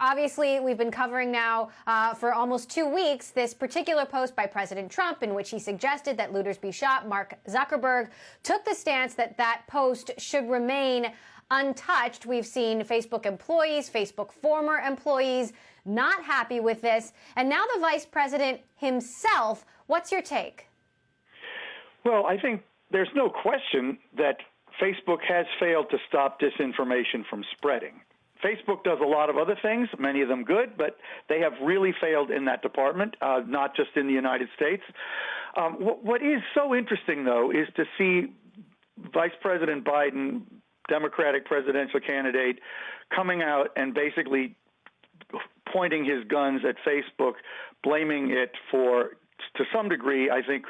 obviously, we've been covering now for almost 2 weeks this particular post by President Trump in which he suggested that looters be shot. Mark Zuckerberg took the stance that that post should remain untouched. We've seen Facebook employees, Facebook former employees not happy with this. And now the vice president himself. What's your take? Well, I think there's no question that Facebook has failed to stop disinformation from spreading. Facebook does a lot of other things, many of them good, but they have really failed in that department, not just in the United States. What is so interesting, though, is to see Vice President Biden, Democratic presidential candidate, coming out and basically pointing his guns at Facebook, blaming it for, to some degree, I think,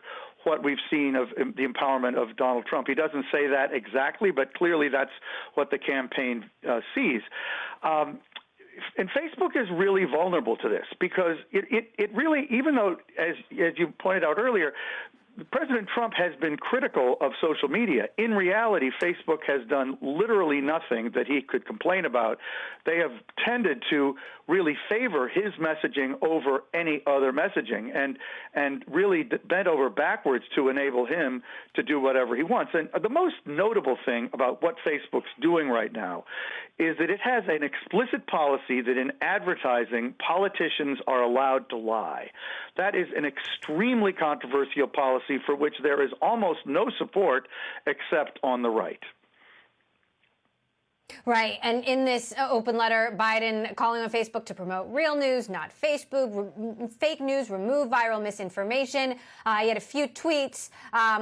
what we've seen of the empowerment of Donald Trump. He doesn't say that exactly, but clearly that's what the campaign sees. And Facebook is really vulnerable to this because it really, even though, as you pointed out earlier, President Trump has been critical of social media. In reality, Facebook has done literally nothing that he could complain about. They have tended to really favor his messaging over any other messaging and really bent over backwards to enable him to do whatever he wants. And the most notable thing about what Facebook's doing right now is that it has an explicit policy that in advertising, politicians are allowed to lie. That is an extremely controversial policy for which there is almost no support except on the right. Right. And in this open letter, Biden calling on Facebook to promote real news, not Facebook, fake news, remove viral misinformation. He had a few tweets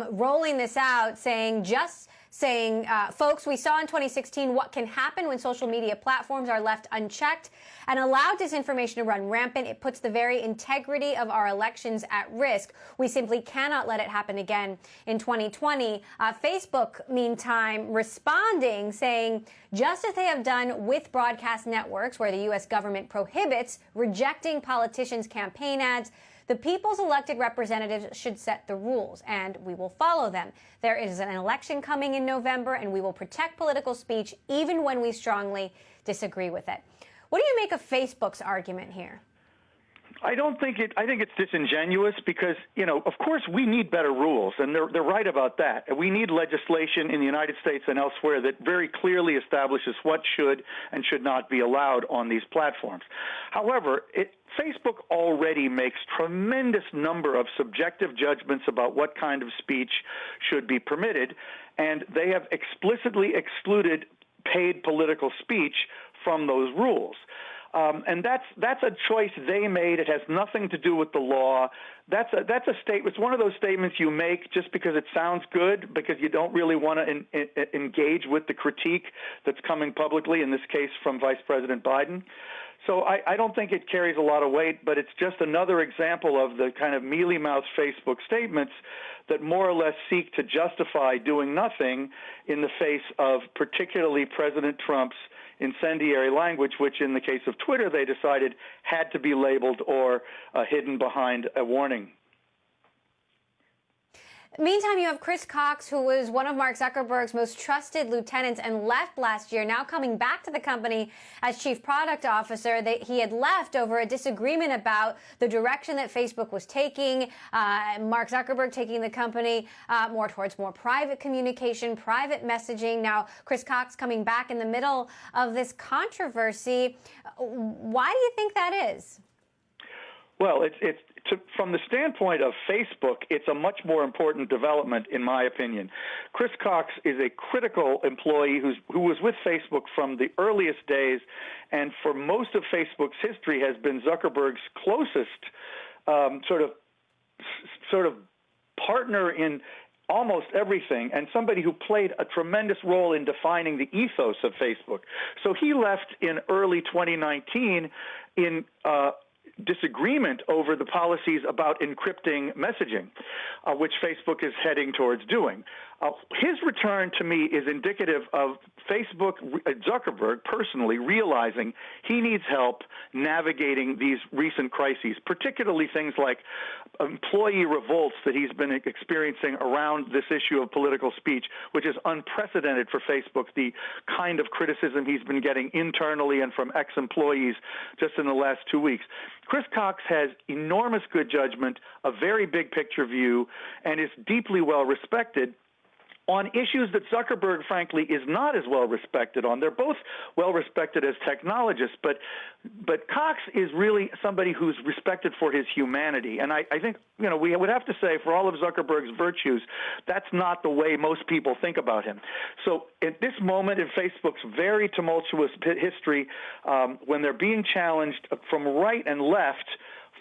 rolling this out saying, folks, we saw in 2016 what can happen when social media platforms are left unchecked and allow disinformation to run rampant. It puts the very integrity of our elections at risk. We simply cannot let it happen again in 2020. Facebook, meantime, responding, saying, just as they have done with broadcast networks where the U.S. government prohibits rejecting politicians' campaign ads, the people's elected representatives should set the rules, and we will follow them. There is an election coming in November, and we will protect political speech even when we strongly disagree with it. What do you make of Facebook's argument here? I think it's disingenuous because, of course we need better rules, and they're right about that. We need legislation in the United States and elsewhere that very clearly establishes what should and should not be allowed on these platforms. However, Facebook already makes tremendous number of subjective judgments about what kind of speech should be permitted, and they have explicitly excluded paid political speech from those rules. And that's a choice they made. It has nothing to do with the law. That's a statement. It's one of those statements you make just because it sounds good, because you don't really want to engage with the critique that's coming publicly, in this case from Vice President Biden. So I don't think it carries a lot of weight, but it's just another example of the kind of mealy-mouthed Facebook statements that more or less seek to justify doing nothing in the face of particularly President Trump's incendiary language, which in the case of Twitter, they decided had to be labeled or hidden behind a warning. Meantime, you have Chris Cox, who was one of Mark Zuckerberg's most trusted lieutenants and left last year, now coming back to the company as chief product officer. That he had left over a disagreement about the direction that Facebook was taking, Mark Zuckerberg taking the company more towards more private communication, private messaging. Now, Chris Cox coming back in the middle of this controversy. Why do you think that is? Well, from the standpoint of Facebook, it's a much more important development, in my opinion. Chris Cox is a critical employee who was with Facebook from the earliest days, and for most of Facebook's history has been Zuckerberg's closest sort of partner in almost everything, and somebody who played a tremendous role in defining the ethos of Facebook. So he left in early 2019 in disagreement over the policies about encrypting messaging, which Facebook is heading towards doing. His return to me is indicative of Facebook, Zuckerberg personally realizing he needs help navigating these recent crises, particularly things like employee revolts that he's been experiencing around this issue of political speech, which is unprecedented for Facebook, the kind of criticism he's been getting internally and from ex-employees just in the last 2 weeks. Chris Cox has enormous good judgment, a very big picture view, and is deeply well respected on issues that Zuckerberg, frankly, is not as well respected on. They're both well respected as technologists, but Cox is really somebody who's respected for his humanity. And I think, we would have to say, for all of Zuckerberg's virtues, that's not the way most people think about him. So at this moment in Facebook's very tumultuous history, when they're being challenged from right and left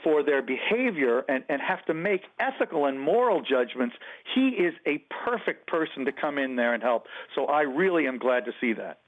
for their behavior and have to make ethical and moral judgments, he is a perfect person to come in there and help. So I really am glad to see that.